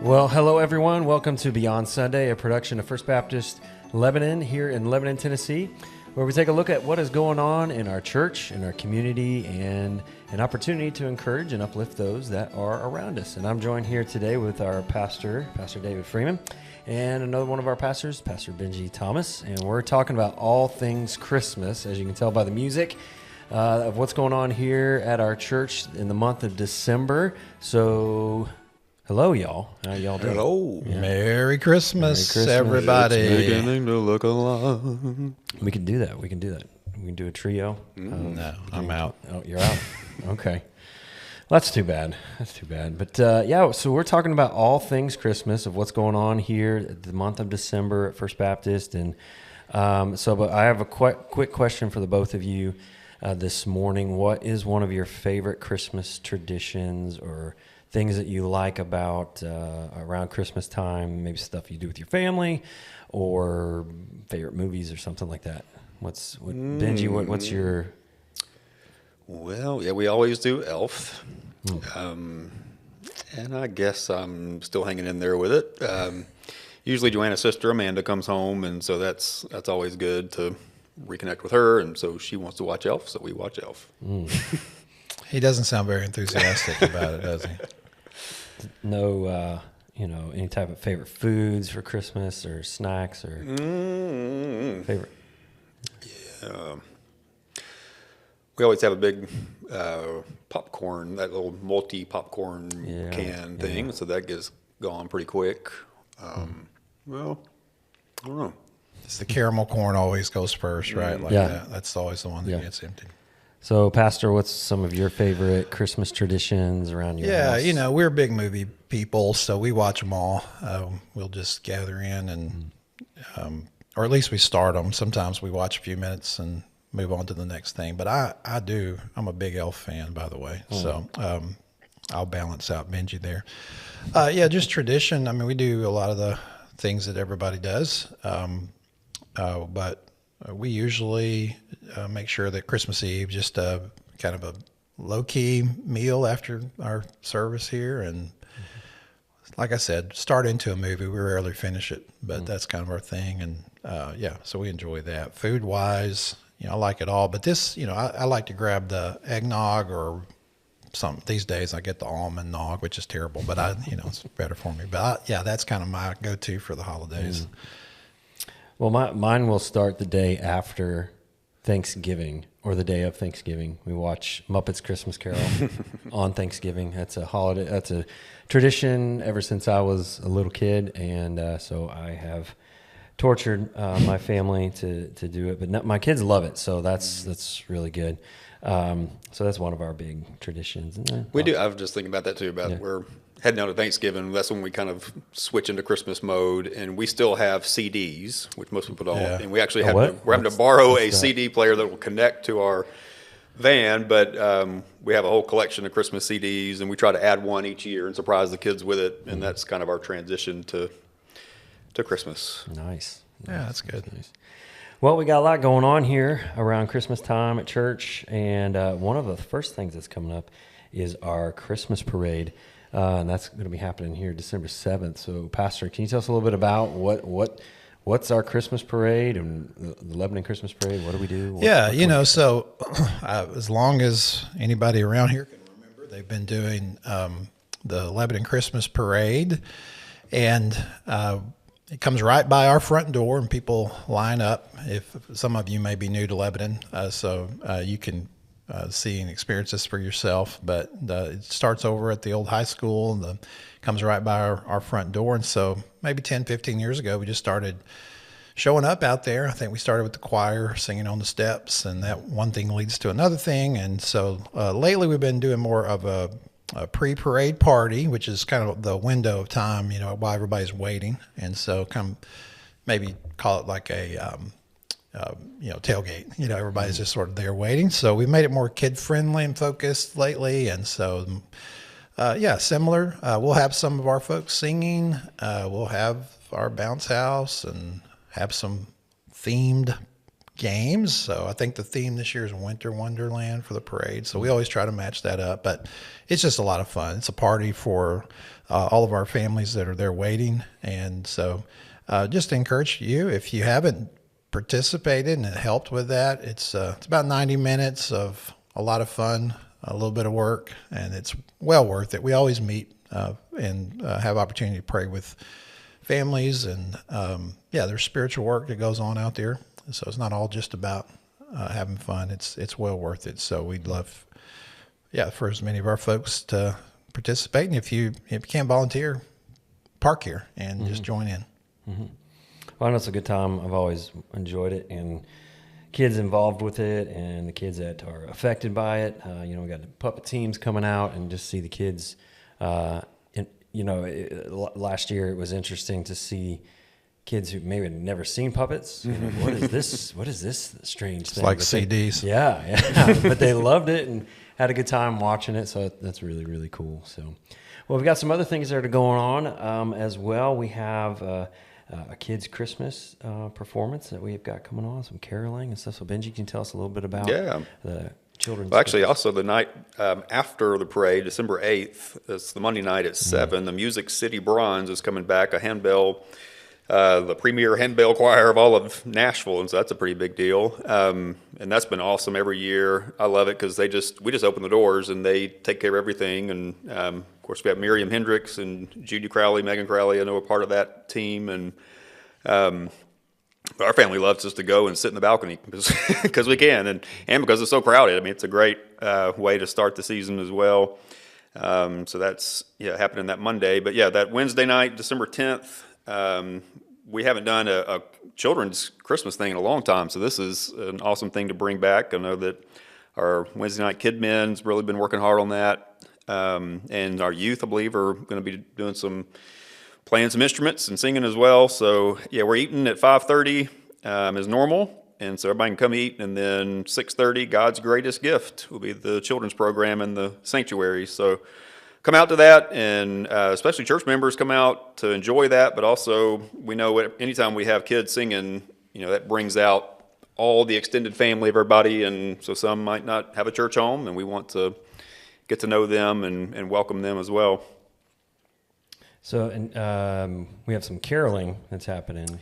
Well, hello everyone. Welcome to Beyond Sunday, a production of First Baptist Lebanon here in Lebanon, Tennessee, where we take a look at what is going on in our church, in our community, and an opportunity to encourage and uplift those that are around us. And I'm joined here today with our pastor, Pastor David Freeman, and another one of our pastors, Pastor Benji Thomas. And we're talking about all things Christmas, as you can tell by the music, of what's going on here at our church in the month of December. So, hello, y'all. How y'all doing? Hello. Yeah. Merry Christmas, Everybody. It's beginning to look alive. We can do that. We can do a trio. No, I'm out. Oh, you're out? Okay. Well, that's too bad. But yeah, so we're talking about all things Christmas, of what's going on here at the month of December at First Baptist. And but I have a quick question for the both of you this morning. What is one of your favorite Christmas traditions or things that you like about around Christmas time? Maybe stuff you do with your family or favorite movies or something like that. Benji, what's your... Well, yeah, we always do Elf. And I guess I'm still hanging in there with it. Usually Joanna's sister Amanda comes home, and so that's always good to reconnect with her, and so she wants to watch Elf, so we watch Elf. He doesn't sound very enthusiastic about it, does he? No, any type of favorite foods for Christmas or snacks or favorite? Yeah. We always have a big popcorn, that little multi-popcorn can thing, so that gets gone pretty quick. Well, I don't know. It's the caramel corn always goes first, right? Like that. That's always the one that gets empty. So, Pastor, what's some of your favorite Christmas traditions around your house? Yeah, we're big movie people, so we watch them all. We'll just gather in and, or at least we start them. Sometimes we watch a few minutes and move on to the next thing. But I'm a big Elf fan, by the way. So I'll balance out Benji there. Just tradition. I mean, we do a lot of the things that everybody does. But we usually make sure that Christmas Eve, just kind of a low-key meal after our service here. And like I said, start into a movie. We rarely finish it, but that's kind of our thing. And so we enjoy that. Food-wise, I like it all. But this, I like to grab the eggnog or some. These days I get the almond nog, which is terrible, but it's better for me. But that's kind of my go-to for the holidays. Well, mine will start the day after Thanksgiving or the day of Thanksgiving. We watch Muppets Christmas Carol on Thanksgiving. That's a holiday. That's a tradition ever since I was a little kid, and so I have tortured my family to do it. But my kids love it, so that's really good. So that's one of our big traditions. We do. I was just thinking about that too. We're heading out to Thanksgiving. That's when we kind of switch into Christmas mode, and we still have CDs, which most people don't. Yeah. And we actually we're having to borrow a CD player that will connect to our van. But we have a whole collection of Christmas CDs, and we try to add one each year and surprise the kids with it. And that's kind of our transition to Christmas. Nice. Yeah, that's good. Nice. Well, we got a lot going on here around Christmas time at church, and one of the first things that's coming up is our Christmas parade, and that's going to be happening here December 7th. So, Pastor, can you tell us a little bit about what's our Christmas parade and the Lebanon Christmas parade? What do we do? So as long as anybody around here can remember, they've been doing the Lebanon Christmas parade, and it comes right by our front door, and people line up. If some of you may be new to Lebanon, so you can see and experience this for yourself. But it starts over at the old high school, and comes right by our front door. And so maybe 10, 15 years ago, we just started showing up out there. I think we started with the choir singing on the steps, and that one thing leads to another thing. And so lately we've been doing more of a pre-parade party, which is kind of the window of time, while everybody's waiting. And so maybe call it like a, tailgate, everybody's just sort of there waiting. So we made it more kid-friendly and focused lately. And so, similar. We'll have some of our folks singing. We'll have our bounce house and have some themed games. So I think the theme this year is Winter Wonderland for the parade. So we always try to match that up, but it's just a lot of fun. It's a party for all of our families that are there waiting. And so just to encourage you, if you haven't participated and it helped with that, it's about 90 minutes of a lot of fun, a little bit of work, and it's well worth it. We always meet and have opportunity to pray with families, and there's spiritual work that goes on out there. So it's not all just about having fun. It's well worth it. So we'd love, for as many of our folks to participate. And if you can't volunteer, park here and just join in. Mm-hmm. Well, I know it's a good time. I've always enjoyed it, and kids involved with it, and the kids that are affected by it. We got the puppet teams coming out, and just see the kids. Last year it was interesting to see kids who maybe had never seen puppets. What is this? What is this strange thing? It's like CDs. Yeah. But they loved it and had a good time watching it. So that's really, really cool. So, well, we've got some other things that are going on as well. We have a kids' Christmas performance that we've got coming on, some caroling and stuff. So, Benji, can you tell us a little bit about the children's? Well, actually, also the night after the parade, December 8th, it's the Monday night at 7, the Music City Bronze is coming back, a handbell, the premier handbell choir of all of Nashville, and so that's a pretty big deal. And that's been awesome every year. I love it because we just open the doors and they take care of everything. And of course, we have Miriam Hendricks and Judy Crowley, Megan Crowley. I know are part of that team, and our family loves us to go and sit in the balcony because we can, and because it's so crowded. I mean, it's a great way to start the season as well. So that's happening that Monday. But that Wednesday night, December 10th. We haven't done a children's Christmas thing in a long time, so this is an awesome thing to bring back. I know that our Wednesday night Kid Men's really been working hard on that, and our youth, I believe, are going to be doing playing some instruments and singing as well. So we're eating at 5:30 as normal, and so everybody can come eat, and then 6:30, God's Greatest Gift will be the children's program in the sanctuary. So come out to that, and especially church members come out to enjoy that. But also, we know anytime we have kids singing, that brings out all the extended family of everybody. And so some might not have a church home, and we want to get to know them and welcome them as well. So, and we have some caroling that's happening.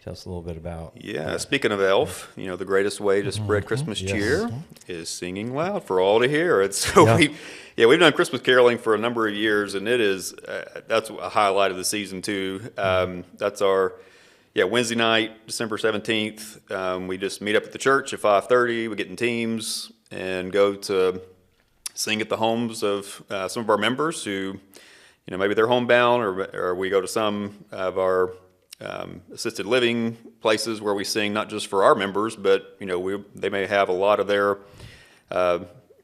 Tell us a little bit about. Speaking of Elf, the greatest way to spread Christmas cheer is singing loud for all to hear. It's so we've done Christmas caroling for a number of years, and it is that's a highlight of the season too. That's our Wednesday night, December 17th. We just meet up at the church at 5:30. We get in teams and go to sing at the homes of some of our members who, maybe they're homebound, or we go to some of our assisted living places where we sing not just for our members, but they may have a lot of their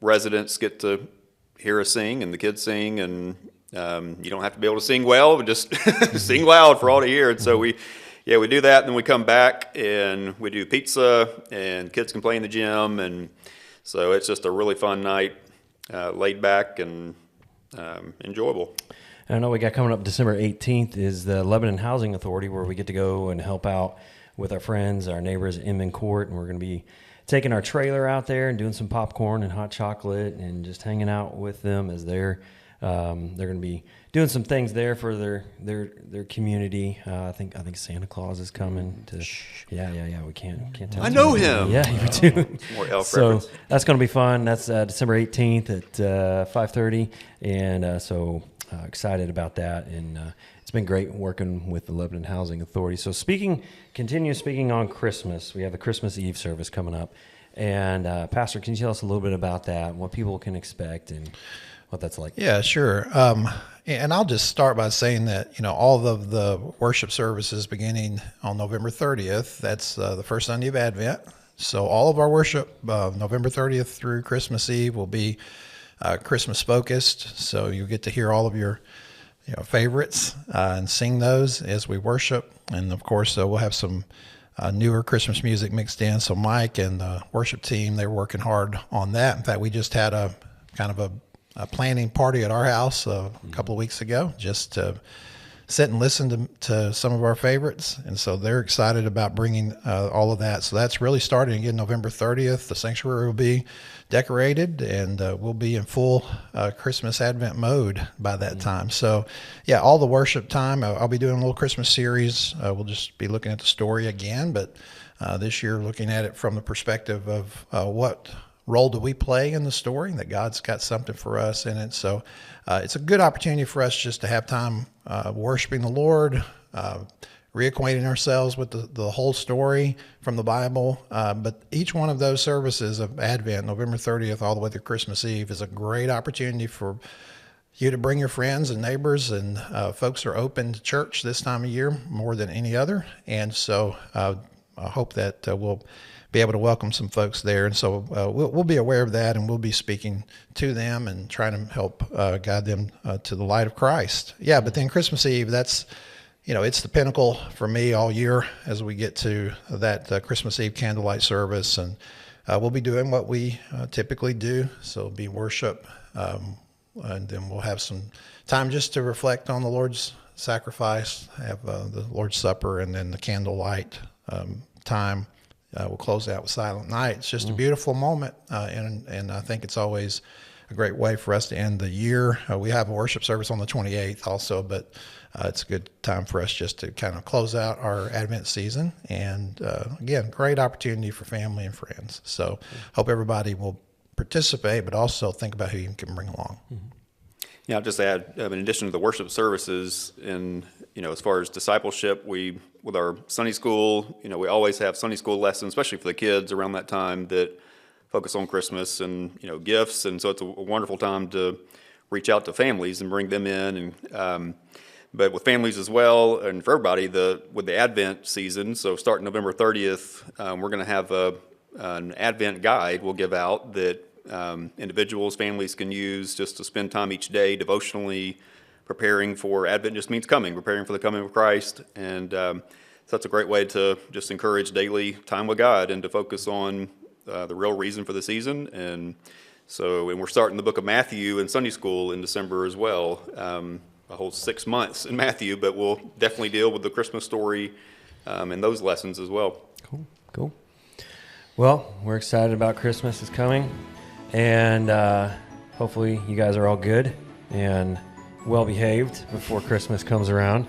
residents get to hear us sing and the kids sing, and you don't have to be able to sing well, but just sing loud for all to hear. And so we do that, and then we come back and we do pizza, and kids can play in the gym, and so it's just a really fun night, laid back and enjoyable. I know we got coming up December 18th is the Lebanon Housing Authority, where we get to go and help out with our friends, our neighbors at Inman Court, and we're going to be taking our trailer out there and doing some popcorn and hot chocolate and just hanging out with them as they're going to be doing some things there for their community. I think Santa Claus is coming to. We can't tell. I know him. Yeah, you do. More elf so reference. That's going to be fun. That's December 18th at 5:30, and so. Excited about that, and it's been great working with the Lebanon Housing Authority. So continue speaking on Christmas. We have a Christmas Eve service coming up, and Pastor, can you tell us a little bit about that, and what people can expect, and what that's like? Yeah, sure. And I'll just start by saying that all of the worship services beginning on November 30th. That's the first Sunday of Advent. So all of our worship November 30th through Christmas Eve will be Christmas focused, so you get to hear all of your favorites and sing those as we worship. And of course, we'll have some newer Christmas music mixed in. So Mike and the worship team, they're working hard on that. In fact, we just had a kind of a planning party at our house a couple of weeks ago, just to sit and listen to some of our favorites. And so they're excited about bringing all of that. So that's really starting again November 30th. The sanctuary will be decorated, and we'll be in full Christmas Advent mode by that time. So yeah, all the worship time. I'll be doing a little Christmas series. We'll just be looking at the story again, but this year looking at it from the perspective of what role do we play in the story, that God's got something for us in it. So it's a good opportunity for us just to have time worshiping the Lord, reacquainting ourselves with the whole story from the Bible. But each one of those services of Advent, November 30th all the way through Christmas Eve, is a great opportunity for you to bring your friends and neighbors, and folks are open to church this time of year more than any other. And so I hope that we'll be able to welcome some folks there. And so we'll be aware of that, and we'll be speaking to them and trying to help guide them to the light of Christ. Yeah, but then Christmas Eve, that's, it's the pinnacle for me all year as we get to that Christmas Eve candlelight service. And we'll be doing what we typically do. So it'll be worship, and then we'll have some time just to reflect on the Lord's sacrifice, have the Lord's Supper, and then the candlelight time. We'll close out with Silent Night. It's just a beautiful moment, and I think it's always a great way for us to end the year. We have a worship service on the 28th also, but it's a good time for us just to kind of close out our Advent season. And again, great opportunity for family and friends. So hope everybody will participate, but also think about who you can bring along. Yeah, I'll just add, in addition to the worship services, and as far as discipleship, with our Sunday school, we always have Sunday school lessons, especially for the kids around that time, that focus on Christmas and gifts, and so it's a wonderful time to reach out to families and bring them in, and but with families as well, and for everybody, with the Advent season. So starting November 30th, we're going to have an Advent guide we'll give out that individuals, families can use just to spend time each day devotionally preparing for Advent. Just means preparing for the coming of Christ. And so that's a great way to just encourage daily time with God and to focus on the real reason for the season. And we're starting the book of Matthew in Sunday school in December as well, a whole 6 months in Matthew, but we'll definitely deal with the Christmas story and those lessons as well. Cool. Well, we're excited about Christmas is coming. And hopefully you guys are all good and well behaved before Christmas comes around.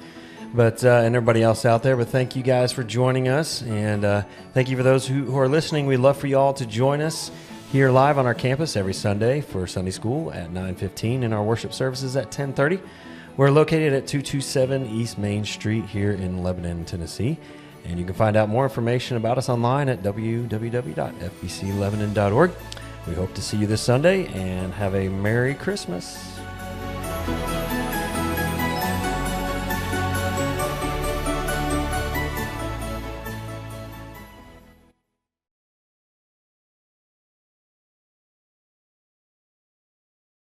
But and everybody else out there, but thank you guys for joining us. And thank you for those who are listening. We'd love for you all to join us here live on our campus every Sunday for Sunday school at 9:15 and our worship services at 10:30. We're located at 227 East Main Street here in Lebanon, Tennessee. And you can find out more information about us online at www.fbclebanon.org. We hope to see you this Sunday, and have a Merry Christmas.